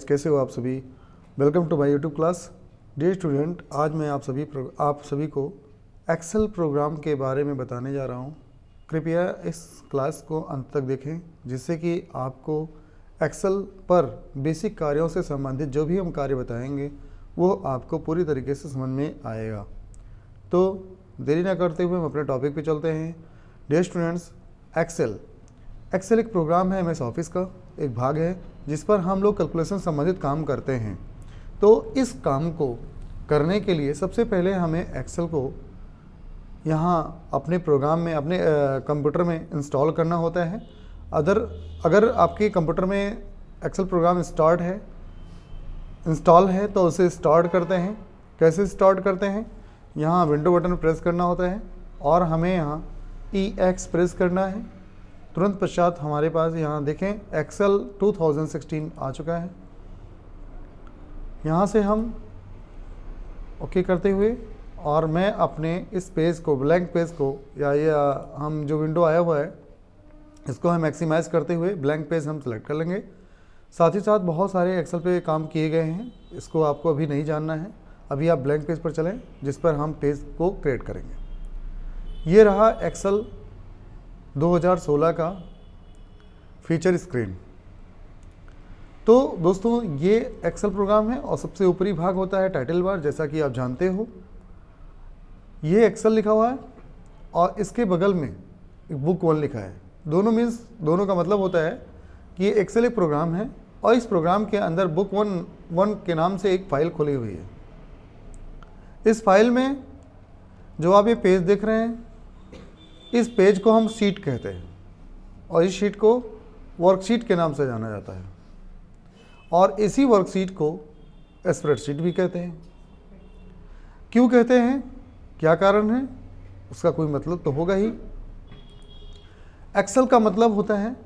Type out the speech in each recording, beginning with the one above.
कैसे हो आप सभी। Welcome to my YouTube class. Dear student, आज मैं आप सभी को एक्सेल प्रोग्राम के बारे में बताने जा रहा हूं। कृपया इस क्लास को अंत तक देखें, जिससे कि आपको एक्सेल पर बेसिक कार्यों से संबंधित जो भी हम कार्य बताएंगे वो आपको पूरी तरीके से समझ में आएगा। तो देरी ना करते हुए हम अपने टॉपिक पे चलते हैं। डियर स्टूडेंट्स, एक्सेल एक प्रोग्राम है एमएस ऑफिस का एक भाग है, जिस पर हम लोग कैलकुलेशन संबंधित काम करते हैं। तो इस काम को करने के लिए सबसे पहले हमें एक्सेल को यहाँ अपने प्रोग्राम में अपने कंप्यूटर में इंस्टॉल करना होता है। अगर आपके कंप्यूटर में एक्सेल प्रोग्राम इंस्टॉल है तो उसे स्टार्ट करते हैं। कैसे स्टार्ट करते हैं? यहाँ विंडो बटन प्रेस करना होता है और हमें यहाँ EX प्रेस करना है। तुरंत पश्चात हमारे पास यहाँ देखें एक्सेल 2016 आ चुका है। यहाँ से हम ओके करते हुए और मैं अपने इस पेज को, ब्लैंक पेज को, या ये हम जो विंडो आया हुआ है इसको हम मैक्सिमाइज़ करते हुए ब्लैंक पेज हम सेलेक्ट कर लेंगे। साथ ही साथ बहुत सारे एक्सेल पे काम किए गए हैं, इसको आपको अभी नहीं जानना है। अभी आप ब्लैंक पेज पर चलें जिस पर हम पेज को क्रिएट करेंगे। ये रहा एक्सेल 2016 का फीचर स्क्रीन। तो दोस्तों, ये एक्सेल प्रोग्राम है और सबसे ऊपरी भाग होता है टाइटल बार, जैसा कि आप जानते हो। ये एक्सेल लिखा हुआ है और इसके बगल में एक बुक 1 लिखा है। दोनों का मतलब होता है कि ये एक्सेल एक प्रोग्राम है और इस प्रोग्राम के अंदर बुक 1 के नाम से एक फ़ाइल खुली हुई है। इस फाइल में जो आप ये पेज देख रहे हैं, इस पेज को हम शीट कहते हैं और इस शीट को वर्कशीट के नाम से जाना जाता है और इसी वर्कशीट को स्प्रेडशीट भी कहते हैं। क्यों कहते हैं, क्या कारण है, उसका कोई मतलब तो होगा ही। एक्सेल का मतलब होता है,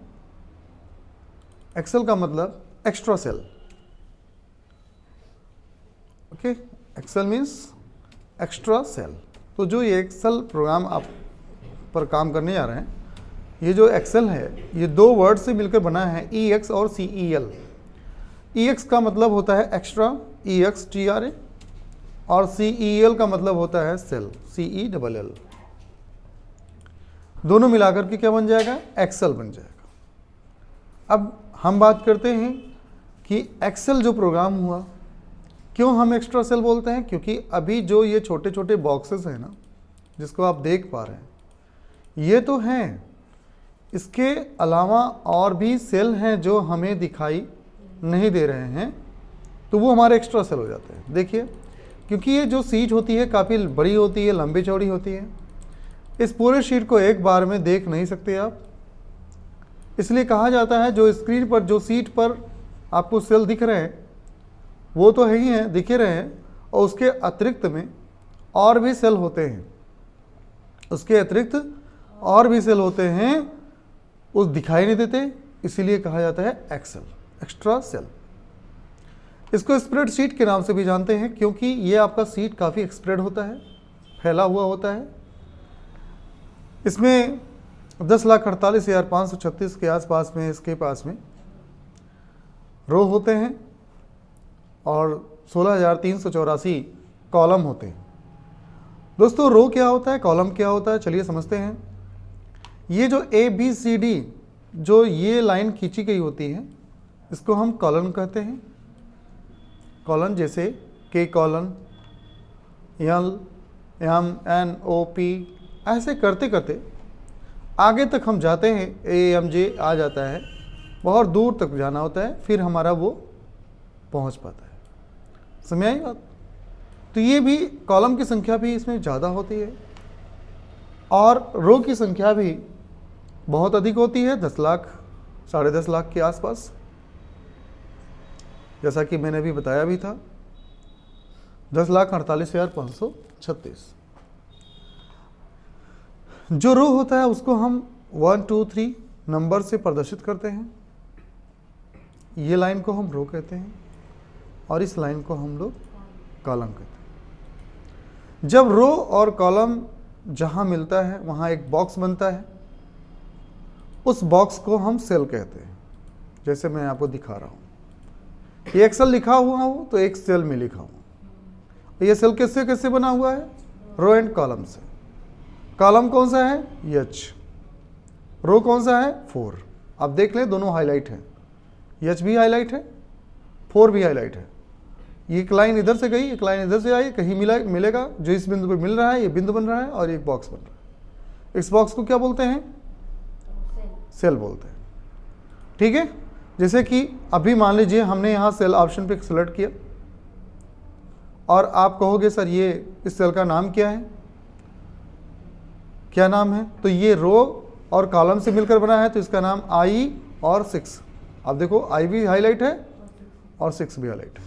एक्सेल का मतलब extra cell. Okay, excel means extra cell. तो जो ये एक्सेल प्रोग्राम आप पर काम करने जा रहे हैं, ये जो एक्सेल है ये 2 वर्ड से मिलकर बना है, EX और CEL। EX का मतलब होता है एक्स्ट्रा, EXTRA, और CEL का मतलब होता है सेल, CELL। दोनों मिलाकर के क्या बन जाएगा? एक्सेल बन जाएगा। अब हम बात करते हैं कि एक्सेल जो प्रोग्राम हुआ, क्यों हम एक्स्ट्रा सेल बोलते हैं? क्योंकि अभी जो ये छोटे छोटे बॉक्सेस हैं ना, जिसको आप देख पा रहे हैं, ये तो हैं, इसके अलावा और भी सेल हैं जो हमें दिखाई नहीं दे रहे हैं, तो वो हमारे एक्स्ट्रा सेल हो जाते हैं। देखिए, क्योंकि ये जो शीट होती है काफ़ी बड़ी होती है, लंबी चौड़ी होती है, इस पूरे शीट को एक बार में देख नहीं सकते आप। इसलिए कहा जाता है जो स्क्रीन पर, जो शीट पर आपको सेल दिख रहे हैं वो तो है ही हैं, दिख रहे हैं, और उसके अतिरिक्त में और भी सेल होते हैं, उसके अतिरिक्त और भी सेल होते हैं, उस दिखाई नहीं देते, इसीलिए कहा जाता है एक्सेल, एक्स्ट्रा सेल। इसको स्प्रेडशीट के नाम से भी जानते हैं, क्योंकि ये आपका शीट काफ़ी स्प्रेड होता है, फैला हुआ होता है। इसमें 10,48,536 के आसपास में इसके पास में रो होते हैं और 16,384 कॉलम होते हैं। दोस्तों, रो क्या होता है, कॉलम क्या होता है, चलिए समझते हैं। ये जो ABCD जो ये लाइन खींची गई होती है, इसको हम कॉलन कहते हैं। कॉलन जैसे K colon, L, M, N, O, P, ऐसे करते करते आगे तक हम जाते हैं, AMJ आ जाता है, बहुत दूर तक जाना होता है, फिर हमारा वो पहुंच पाता है। समझ आई बात? तो ये भी कॉलम की संख्या भी इसमें ज़्यादा होती है और रो की संख्या भी बहुत अधिक होती है, 10 लाख, 10.5 लाख के आसपास, जैसा कि मैंने अभी बताया भी था, 10,48,536। जो रो होता है उसको हम 1, 2, 3 नंबर से प्रदर्शित करते हैं। ये लाइन को हम रो कहते हैं और इस लाइन को हम लोग कॉलम कहते हैं। जब रो और कॉलम जहाँ मिलता है वहाँ एक बॉक्स बनता है, उस बॉक्स को हम सेल कहते हैं, जैसे मैं आपको दिखा रहा हूँ। ये एक्सेल लिखा हुआ हो तो एक सेल में लिखा हुआ। ये सेल किससे कैसे बना हुआ है? रो एंड कॉलम से। कॉलम कौन सा है? एच। रो कौन सा है? 4। आप देख लें दोनों हाईलाइट हैं, एच भी हाईलाइट है, 4 भी हाईलाइट है। एक लाइन इधर से गई, एक लाइन इधर से आई, कहीं मिलेगा जो इस बिंदु पे मिल रहा है, ये बिंदु बन रहा है और एक बॉक्स बन रहा है। इस बॉक्स को क्या बोलते हैं? सेल बोलते हैं। ठीक है, जैसे कि अभी मान लीजिए हमने यहाँ सेल ऑप्शन पे सिलेक्ट किया और आप कहोगे सर ये इस सेल का नाम क्या है, क्या नाम है? तो ये रो और कॉलम से मिलकर बना है तो इसका नाम आई और 6। आप देखो आई भी हाईलाइट है और 6 भी हाईलाइट है।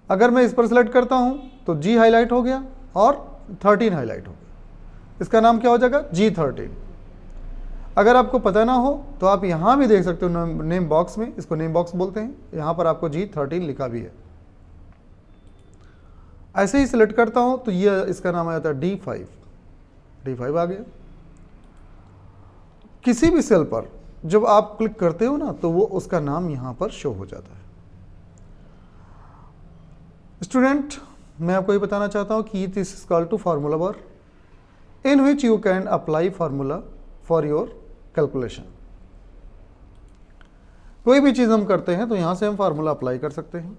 अगर मैं इस पर सेलेक्ट करता हूं तो जी हाईलाइट हो गया और 13 हाईलाइट हो गया। इसका नाम क्या हो जाएगा? G13। अगर आपको पता ना हो तो आप यहां भी देख सकते हो नेम बॉक्स में, इसको नेम बॉक्स बोलते हैं, यहां पर आपको G13 लिखा भी है। ऐसे ही सिलेक्ट करता हूं तो ये इसका नाम आ जाता है D5। D5 आ गया। किसी भी सेल पर जब आप क्लिक करते हो ना तो वो उसका नाम यहां पर शो हो जाता है। स्टूडेंट, मैं आपको ये बताना चाहता हूं कि this is called to formula bar in which you can apply formula for your calculation. कोई भी चीज हम करते हैं तो यहां से हम फार्मूला अप्लाई कर सकते हैं।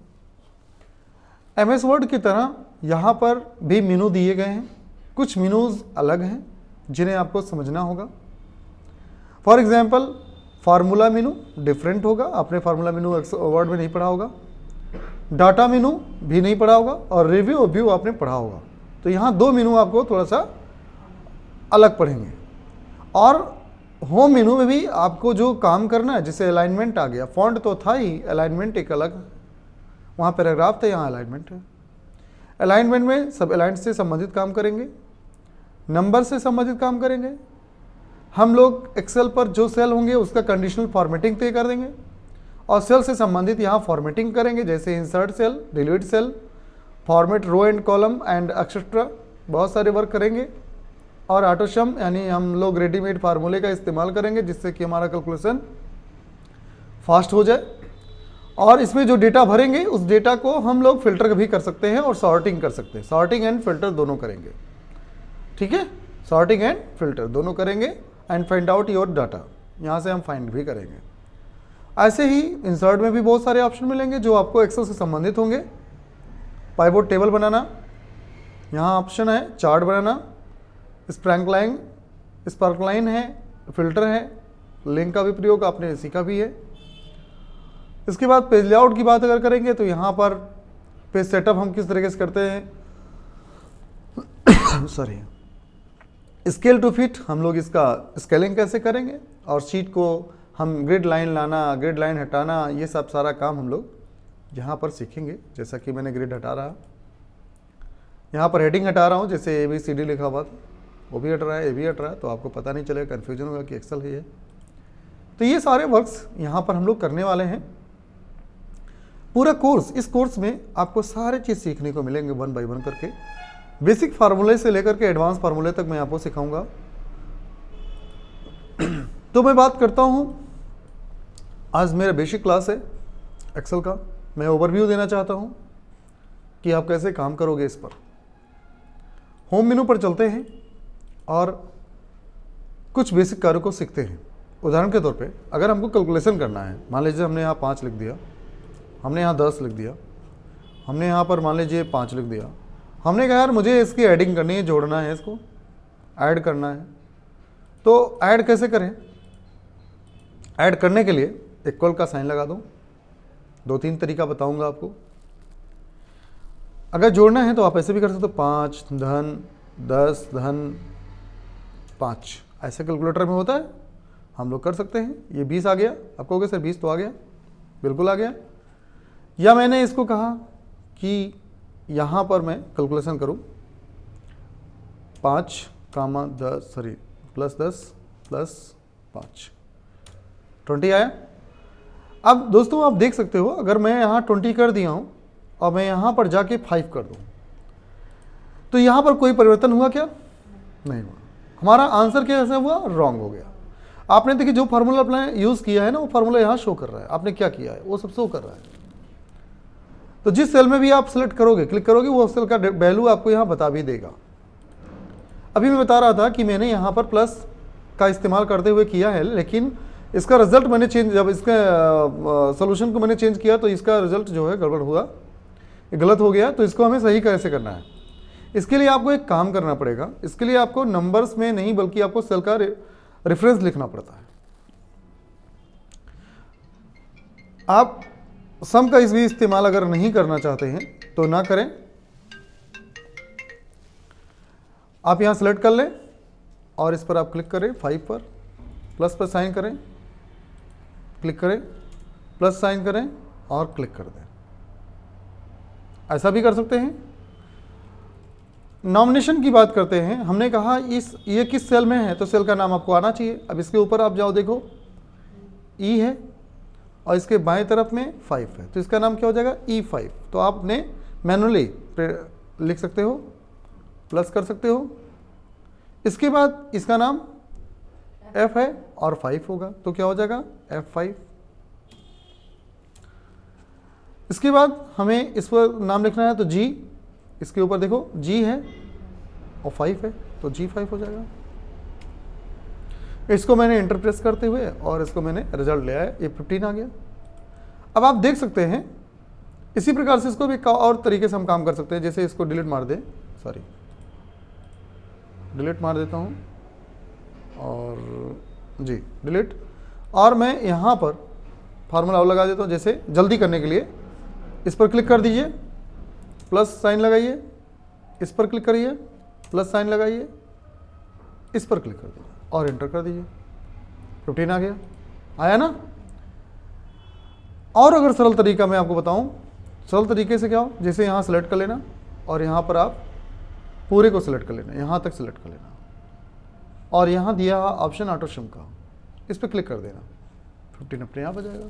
एमएस वर्ड की तरह यहां पर भी मेनू दिए गए हैं, कुछ मेनूज अलग हैं जिन्हें आपको समझना होगा। For example formula menu different होगा, आपने फार्मूला मेनू वर्ड में नहीं पढ़ा होगा। डाटा मेनू भी नहीं पढ़ा होगा और रिव्यू व्यू आपने पढ़ा होगा। तो यहाँ 2 मेनू आपको थोड़ा सा अलग पढ़ेंगे। और होम मेनू में भी आपको जो काम करना है, जैसे अलाइनमेंट आ गया, फॉन्ट तो था ही, अलाइनमेंट एक अलग, वहाँ पैराग्राफ था, यहाँ अलाइनमेंट है। अलाइनमेंट में सब अलाइन से संबंधित काम करेंगे, नंबर से संबंधित काम करेंगे। हम लोग एक्सेल पर जो सेल होंगे उसका कंडीशनल फॉर्मेटिंग तय कर देंगे और सेल से संबंधित यहाँ फॉर्मेटिंग करेंगे, जैसे insert cell, delete cell, format row and column and etcetera. बहुत सारे वर्क करेंगे। और ऑटोसम यानी हम लोग रेडीमेड फार्मूले का इस्तेमाल करेंगे जिससे कि हमारा कैलकुलेशन फास्ट हो जाए। और इसमें जो डेटा भरेंगे उस डेटा को हम लोग फिल्टर भी कर सकते हैं और सॉर्टिंग कर सकते हैं। सॉर्टिंग एंड फिल्टर दोनों करेंगे। ठीक है, सॉर्टिंग एंड फिल्टर दोनों करेंगे and find out your data, यहाँ से हम फाइंड भी करेंगे। ऐसे ही इंसर्ट में भी बहुत सारे ऑप्शन मिलेंगे जो आपको एक्सेल से संबंधित होंगे। पाइवोट टेबल बनाना, यहाँ ऑप्शन है, चार्ट बनाना, स्पार्क लाइन है, फिल्टर है, लिंक का भी प्रयोग आपने सीखा भी है। इसके बाद पेज लेआउट की बात अगर करेंगे तो यहाँ पर पेज सेटअप हम किस तरीके से करते हैं सॉरी, स्केल टू फिट हम लोग इसका स्केलिंग कैसे करेंगे और शीट को हम ग्रिड लाइन लाना, ग्रिड लाइन हटाना, ये सब सारा काम हम लोग यहाँ पर सीखेंगे। जैसा कि मैंने ग्रिड हटा रहा, यहाँ पर हेडिंग हटा रहा हूँ, जैसे ABCD लिखा हुआ था वो भी हट रहा है, A भी हट रहा है, तो आपको पता नहीं चलेगा, कन्फ्यूजन होगा कि एक्सेल है ये। तो ये सारे वर्क्स यहाँ पर हम लोग करने वाले हैं। पूरा कोर्स, इस कोर्स में आपको सारे चीज़ सीखने को मिलेंगे 1 बाय 1 करके। बेसिक फार्मूले से लेकर के एडवांस फार्मूले तक मैं आपको सिखाऊंगा। तो मैं बात करता हूँ, आज मेरा बेसिक क्लास है एक्सेल का। मैं ओवरव्यू देना चाहता हूँ कि आप कैसे काम करोगे इस पर। होम मेनू पर चलते हैं और कुछ बेसिक कार्यों को सीखते हैं। उदाहरण के तौर पे अगर हमको कैलकुलेशन करना है, मान लीजिए हमने यहाँ 5 लिख दिया, हमने यहाँ 10 लिख दिया, हमने यहाँ पर मान लीजिए 5 लिख दिया, हमने कहा यार मुझे इसकी एडिंग करनी है, जोड़ना है, इसको ऐड करना है। तो ऐड कैसे करें? ऐड करने के लिए इक्वल का साइन लगा दो। 2-3 तरीका बताऊंगा आपको। अगर जोड़ना है तो आप ऐसे भी कर सकते हो, 5 धन 10 धन 5, ऐसे कैलकुलेटर में होता है, हम लोग कर सकते हैं। ये 20 आ गया, आप कहोगे सर 20 तो आ गया, बिल्कुल आ गया। या मैंने इसको कहा कि यहाँ पर मैं कैलकुलेशन करूँ 5 कामा 10 सॉरी प्लस 10 प्लस 5, 20 आया। अब दोस्तों आप देख सकते हो, अगर मैं यहाँ 20 कर दिया हूँ और मैं यहाँ पर जाके 5 कर दूँ तो यहाँ पर कोई परिवर्तन हुआ क्या? नहीं हुआ। हमारा आंसर कैसे हुआ? रॉन्ग हो गया। आपने देखिए जो फार्मूला अपना यूज़ किया है ना, वो फार्मूला यहाँ शो कर रहा है। आपने क्या किया है वो सब शो कर रहा है। तो जिस सेल में भी आप सेलेक्ट करोगे, क्लिक करोगे, वो सेल का वैल्यू आपको यहाँ बता भी देगा। अभी मैं बता रहा था कि मैंने यहाँ पर प्लस का इस्तेमाल करते हुए किया है, लेकिन इसका रिजल्ट मैंने चेंज, जब इसके सोल्यूशन को मैंने चेंज किया तो इसका रिजल्ट जो है गड़बड़ हुआ, गलत हो गया। तो इसको हमें सही कैसे करना है, इसके लिए आपको एक काम करना पड़ेगा। इसके लिए आपको नंबर्स में नहीं बल्कि आपको सेल का रेफरेंस लिखना पड़ता है। आप सम का इस भी इस्तेमाल अगर नहीं करना चाहते हैं तो ना करें। आप यहां सेलेक्ट कर लें और इस पर आप क्लिक करें, 5 पर प्लस पर साइन करें, क्लिक करें, प्लस साइन करें और क्लिक कर दें। ऐसा भी कर सकते हैं। नॉमिनेशन की बात करते हैं। हमने कहा ये किस सेल में है, तो सेल का नाम आपको आना चाहिए। अब इसके ऊपर आप जाओ, देखो ई है और इसके बाएं तरफ में 5 है, तो इसका नाम क्या हो जाएगा, E5। तो आप अपने मैनुअली लिख सकते हो, प्लस कर सकते हो। इसके बाद इसका नाम F है और 5 होगा, तो क्या हो जाएगा F5। इसके बाद हमें इस पर नाम लिखना है, तो G, इसके ऊपर देखो G है और 5 है, तो G5 हो जाएगा। इसको मैंने इंटर प्रेस करते हुए और इसको मैंने रिजल्ट ले आया, ये 15 आ गया। अब आप देख सकते हैं इसी प्रकार से इसको भी और तरीके से हम काम कर सकते हैं। जैसे इसको डिलीट मार दे, सॉरी डिलीट मार देता हूँ और जी डिलीट, और मैं यहाँ पर फार्मूला लगा देता हूँ। जैसे जल्दी करने के लिए इस पर क्लिक कर दीजिए, प्लस साइन लगाइए, इस पर क्लिक करिए, प्लस साइन लगाइए, इस पर क्लिक कर दीजिए और एंटर कर दीजिए, 15 आ गया। आया ना। और अगर सरल तरीका मैं आपको बताऊं, सरल तरीके से क्या हो, जैसे यहाँ सेलेक्ट कर लेना और यहाँ पर आप पूरे को सिलेक्ट कर लेना, यहाँ तक सिलेक्ट कर लेना और यहाँ दिया ऑप्शन ऑटो सम का, इस पर क्लिक कर देना, 15 अपने आप आ जाएगा।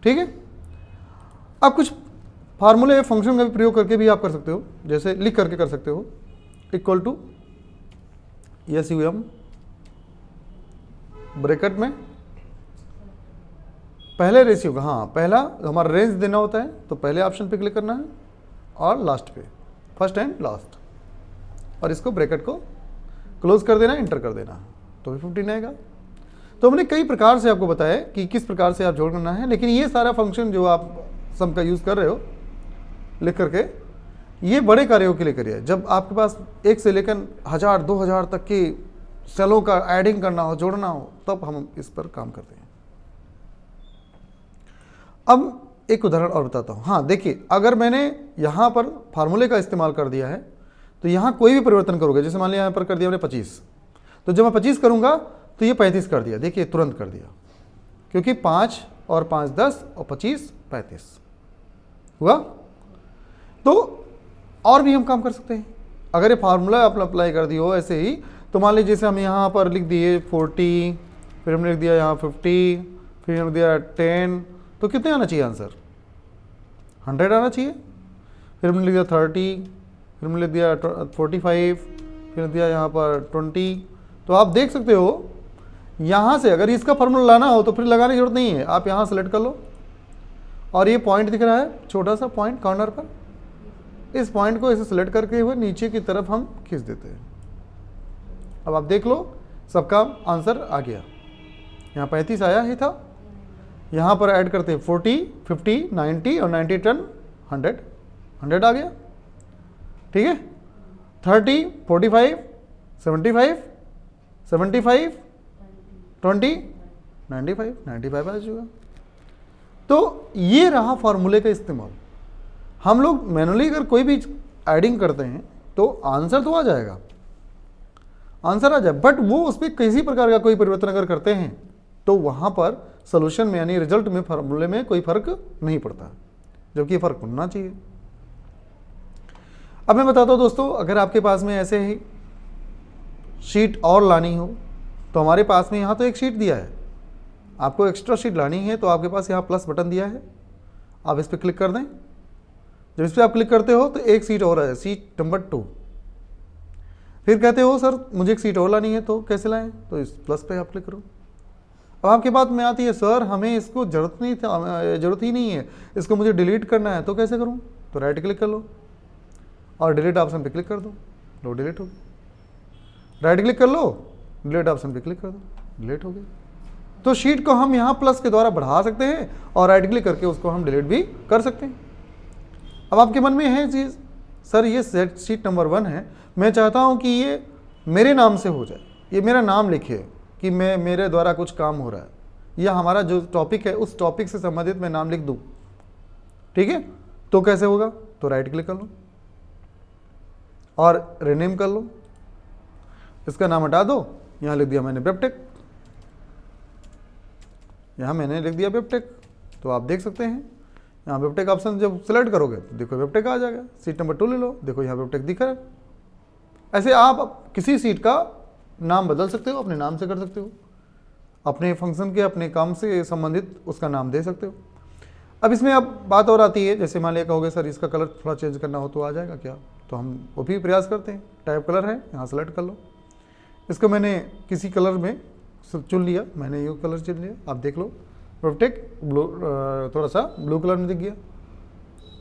ठीक है। अब कुछ फार्मूले या फंक्शन का भी प्रयोग करके भी आप कर सकते हो, जैसे लिख करके कर सकते हो, इक्वल टू SUM ब्रैकेट में पहले रेशियो का, हाँ पहला हमारा रेंज देना होता है, तो पहले ऑप्शन पे क्लिक करना है और लास्ट पे, फर्स्ट एंड लास्ट, और इसको ब्रैकेट को क्लोज कर देना, इंटर कर देना, तो भी 15 आएगा। तो हमने कई प्रकार से आपको बताया कि किस प्रकार से आप जोड़ करना है, लेकिन ये सारा फंक्शन जो आप सम का यूज़ कर रहे हो लिख करके, ये बड़े कार्यों के लिए करिए। जब आपके पास 1 से लेकर 1000 2000 तक की सेलों का एडिंग करना हो, जोड़ना हो, तब हम इस पर काम करते हैं। अब एक उदाहरण और बताता हूँ। हाँ देखिए, अगर मैंने यहाँ पर फार्मूले का इस्तेमाल कर दिया है तो यहाँ कोई भी परिवर्तन करोगे, जैसे मान लिया यहाँ पर कर दिया मैंने 25, तो जब मैं 25 करूँगा तो ये 35 कर दिया, देखिए तुरंत कर दिया, क्योंकि 5 और 5 10 और 25 35 हुआ। तो और भी हम काम कर सकते हैं। अगर ये फार्मूला आप अप्लाई कर दिए हो ऐसे ही, तो मान लीजिए जैसे हम यहाँ पर लिख दिए 40, फिर हमने लिख दिया यहाँ 50, फिर हमने दिया 10, तो कितने आना चाहिए आंसर, 100 आना चाहिए। फिर हमने लिख दिया 30, फिर हमने लिख दिया 45, फिर दिया यहाँ पर 20। तो आप देख सकते हो यहाँ से अगर इसका फार्मूला लाना हो तो फिर लगाने की जरूरत नहीं है, आप यहाँ सेलेक्ट कर लो और ये पॉइंट दिख रहा है, छोटा सा पॉइंट कॉर्नर पर, इस पॉइंट को ऐसे सेलेक्ट करके हुए नीचे की तरफ हम खींच देते हैं। अब आप देख लो सबका आंसर आ गया, यहाँ 35 आया ही था, यहाँ पर ऐड करते हैं 40, 50, 90 और 90 10 100, 100 आ गया। ठीक है। 30, 45, 75, 75, 20, 95, 95 आ चुका। तो ये रहा फार्मूले का इस्तेमाल। हम लोग मैनुअली अगर कोई भी एडिंग करते हैं तो आंसर तो आ जाएगा, आंसर आ जाए, बट वो उस पर किसी प्रकार का कोई परिवर्तन अगर करते हैं तो वहाँ पर सोल्यूशन में यानी रिजल्ट में, फार्मूले में कोई फर्क नहीं पड़ता, जबकि फर्क होना चाहिए। अब मैं बताता हूँ दोस्तों, अगर आपके पास में ऐसे ही शीट और लानी हो तो हमारे पास में यहाँ तो एक शीट दिया है, आपको एक्स्ट्रा शीट लानी है तो आपके पास यहाँ प्लस बटन दिया है, आप इस पर क्लिक कर दें। जब इस पर आप क्लिक करते हो तो एक सीट और है, सीट नंबर 2। फिर कहते हो सर मुझे एक सीट और लानी है, तो कैसे लाएं, तो इस प्लस पे आप क्लिक करो। अब आपके बात में आती है सर हमें इसको जरूरत ही नहीं है, इसको मुझे डिलीट करना है, तो कैसे करूँ? तो राइट क्लिक कर लो और डिलीट ऑप्शन पे क्लिक कर दो, लो डिलीट हो गई। राइट क्लिक कर लो, डिलीट ऑप्शन पे क्लिक कर दो, डिलीट हो गई। तो शीट को हम यहाँ प्लस के द्वारा बढ़ा सकते हैं और राइट क्लिक करके उसको हम डिलीट भी कर सकते हैं। अब आपके मन में है चीज़, सर ये शीट नंबर 1 है, मैं चाहता हूँ कि ये मेरे नाम से हो जाए, ये मेरा नाम लिखे कि मेरे द्वारा कुछ काम हो रहा है, या हमारा जो टॉपिक है उस टॉपिक से संबंधित मैं नाम लिख दूँ, ठीक है? तो कैसे होगा? तो राइट क्लिक कर लो और रीनेम कर लो, इसका नाम हटा दो, यहाँ लिख दिया मैंने वेबटेक, यहाँ मैंने लिख दिया वेबटेक। तो आप देख सकते हैं यहाँ वेबटेक ऑप्शन जब सेलेक्ट करोगे तो देखो वेबटेक आ जाएगा। सीट नंबर 2 ले लो, देखो यहाँ वेबटेक दिख रहा है। ऐसे आप किसी सीट का नाम बदल सकते हो, अपने नाम से कर सकते हो, अपने फंक्शन के अपने काम से संबंधित उसका नाम दे सकते हो। अब इसमें अब बात और आती है, जैसे मान लिया कहोगे सर इसका कलर थोड़ा चेंज करना हो तो आ जाएगा क्या? तो हम वो भी प्रयास करते हैं। टाइप कलर है, यहाँ सेलेक्ट कर लो, इसको मैंने किसी कलर में चुन लिया, मैंने ये कलर चुन लिया, आप देख लो वेबटेक ब्लू, थोड़ा सा ब्लू कलर में दिख गया,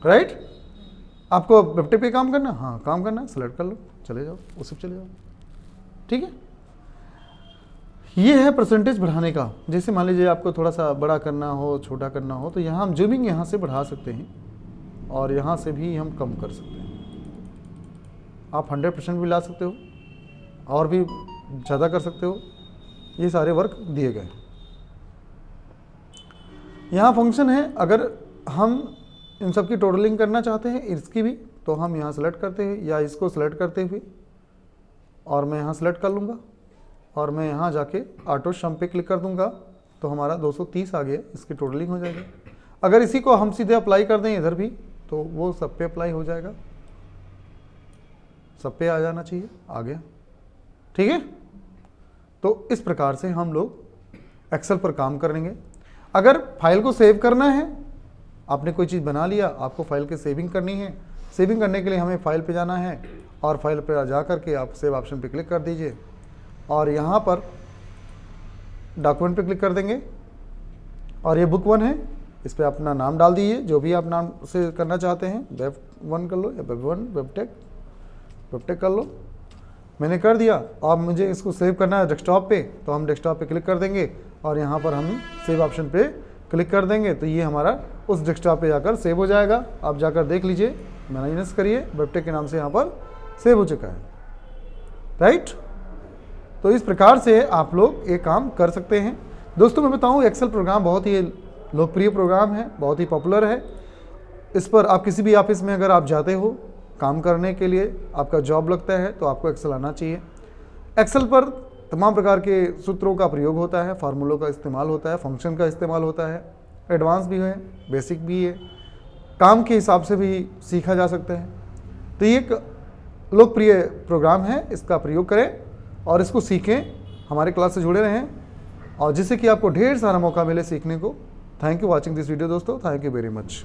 राइट? आपको वेबटेक पे काम करना, हाँ काम करना है, सेलेक्ट कर लो, चले जाओ, उसी पे चले जाओ, ठीक है? ये है परसेंटेज बढ़ाने का। जैसे मान लीजिए आपको थोड़ा सा बड़ा करना हो, छोटा करना हो, तो यहाँ हम जूमिंग यहाँ से बढ़ा सकते हैं और यहाँ से भी हम कम कर सकते हैं। आप 100% भी ला सकते हो और भी ज़्यादा कर सकते हो, ये सारे वर्क दिए गए। यहाँ फंक्शन है, अगर हम इन सब की टोटलिंग करना चाहते हैं इसकी भी, तो हम यहाँ सेलेक्ट करते हैं या इसको सेलेक्ट करते हुए और मैं यहाँ सेलेक्ट कर लूँगा और मैं यहाँ जाके ऑटो सम पे क्लिक कर दूँगा, तो हमारा 230 आ गया, इसकी टोटलिंग हो जाएगी। अगर इसी को हम सीधे अप्लाई कर दें इधर भी, तो वो सब पे अप्लाई हो जाएगा, सब पे आ जाना चाहिए, आ गया, ठीक है? तो इस प्रकार से हम लोग एक्सेल पर काम करेंगे। अगर फाइल को सेव करना है, आपने कोई चीज़ बना लिया, आपको फाइल की सेविंग करनी है, सेविंग करने के लिए हमें फाइल पे जाना है और फाइल पे जा कर के आप सेव ऑप्शन पे क्लिक कर दीजिए और यहाँ पर डॉक्यूमेंट पे क्लिक कर देंगे और ये बुक 1 है, इस पर अपना नाम डाल दीजिए, जो भी आप नाम से करना चाहते हैं, वेब 1 कर लो या वेब 1 वेबटेक कर लो। मैंने कर दिया। अब मुझे इसको सेव करना है डेस्कटॉप पे, तो हम डेस्कटॉप पे क्लिक कर देंगे और यहाँ पर हम सेव ऑप्शन पे क्लिक कर देंगे, तो ये हमारा उस डेस्कटॉप पे जाकर सेव हो जाएगा। आप जाकर देख लीजिए, मैनेज करिए, वेबटेक के नाम से यहाँ पर सेव हो चुका है, राइट? तो इस प्रकार से आप लोग ये काम कर सकते हैं। दोस्तों मैं बताऊँ, एक्सेल प्रोग्राम बहुत ही लोकप्रिय प्रोग्राम है, बहुत ही पॉपुलर है। इस पर आप किसी भी ऑफिस में अगर आप जाते हो काम करने के लिए, आपका जॉब लगता है, तो आपको एक्सेल आना चाहिए। एक्सेल पर तमाम प्रकार के सूत्रों का प्रयोग होता है, फार्मूलों का इस्तेमाल होता है, फंक्शन का इस्तेमाल होता है, एडवांस भी है, बेसिक भी है, काम के हिसाब से भी सीखा जा सकता है। तो ये एक लोकप्रिय प्रोग्राम है, इसका प्रयोग करें और इसको सीखें, हमारे क्लास से जुड़े रहें और जिससे कि आपको ढेर सारा मौका मिले सीखने को। Thank you watching this video दोस्तों, थैंक यू वेरी मच।